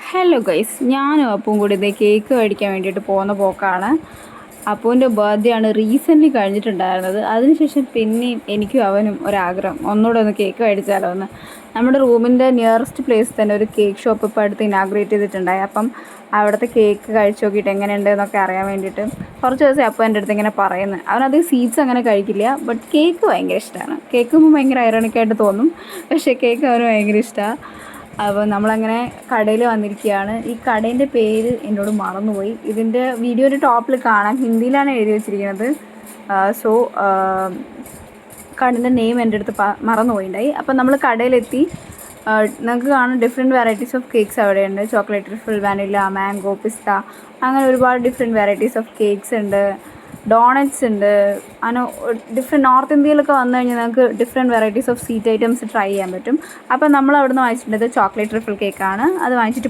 Hello guys, ഞാനും അപ്പവും കൂടി ഇതേ കേക്ക് മേടിക്കാൻ വേണ്ടിയിട്ട് പോകുന്ന പോക്കാണ്. അപ്പൂൻ്റെ ബർത്ത്ഡേ ആണ് റീസെൻ്റ്ലി കഴിഞ്ഞിട്ടുണ്ടായിരുന്നത്. അതിനുശേഷം പിന്നെയും എനിക്കും അവനും ഒരാഗ്രഹം, ഒന്നുകൂടെ ഒന്ന് കേക്ക് മേടിച്ചാലോ എന്ന്. നമ്മുടെ റൂമിൻ്റെ നിയറസ്റ്റ് പ്ലേസ് തന്നെ ഒരു കേക്ക് ഷോപ്പ് ഇപ്പോൾ അടുത്ത് ഇനാഗ്രേറ്റ് ചെയ്തിട്ടുണ്ടായി. അപ്പം അവിടുത്തെ കേക്ക് കഴിച്ച് നോക്കിയിട്ട് എങ്ങനെയുണ്ട് എന്നൊക്കെ അറിയാൻ വേണ്ടിയിട്ട് കുറച്ച് ദിവസം അപ്പോൾ എൻ്റെ അടുത്ത് ഇങ്ങനെ പറയുന്നത്. അവനത് സ്വീറ്റ്സ് അങ്ങനെ കഴിക്കില്ല, ബട്ട് കേക്ക് ഭയങ്കര ഇഷ്ടമാണ്. കേൾക്കുമ്പോൾ ഭയങ്കര ഐറോണിക്കായിട്ട് തോന്നും, പക്ഷേ കേക്ക് അവന് ഭയങ്കര ഇഷ്ടമാണ്. അപ്പോൾ നമ്മളങ്ങനെ കടയിൽ വന്നിരിക്കുകയാണ്. ഈ കടേൻ്റെ പേര് എന്നോട് മറന്നുപോയി. ഇതിൻ്റെ വീഡിയോയുടെ ടോപ്പിൽ കാണാം, ഹിന്ദിയിലാണ് എഴുതി വെച്ചിരിക്കുന്നത്. സോ കടേൻ്റെ നെയിം എൻ്റെ അടുത്ത് മറന്നുപോയിണ്ടായി. അപ്പം നമ്മൾ കടയിലെത്തി. നിങ്ങൾക്ക് കാണാം ഡിഫറെൻറ്റ് വെറൈറ്റീസ് ഓഫ് കേക്ക്സ് അവിടെയുണ്ട്. ചോക്ലേറ്റ് ട്രിഫിൾ, വാനില, മാംഗോ, പിസ്ത, അങ്ങനെ ഒരുപാട് ഡിഫറെൻറ്റ് വെറൈറ്റീസ് ഓഫ് കേക്ക്സ് ഉണ്ട്. ഡോണറ്റ്സ് ഉണ്ട്. അങ്ങനെ ഡിഫറെൻറ്റ് നോർത്ത് ഇന്ത്യയിലൊക്കെ വന്നു കഴിഞ്ഞാൽ നമുക്ക് different varieties of sweet items try ചെയ്യാൻ പറ്റും. അപ്പോൾ നമ്മൾ അവിടെ നിന്ന് വാങ്ങിച്ചിട്ടുള്ളത് ചോക്ലേറ്റ് ട്രിഫിൾ കേക്കാണ്. അത് വാങ്ങിച്ചിട്ട്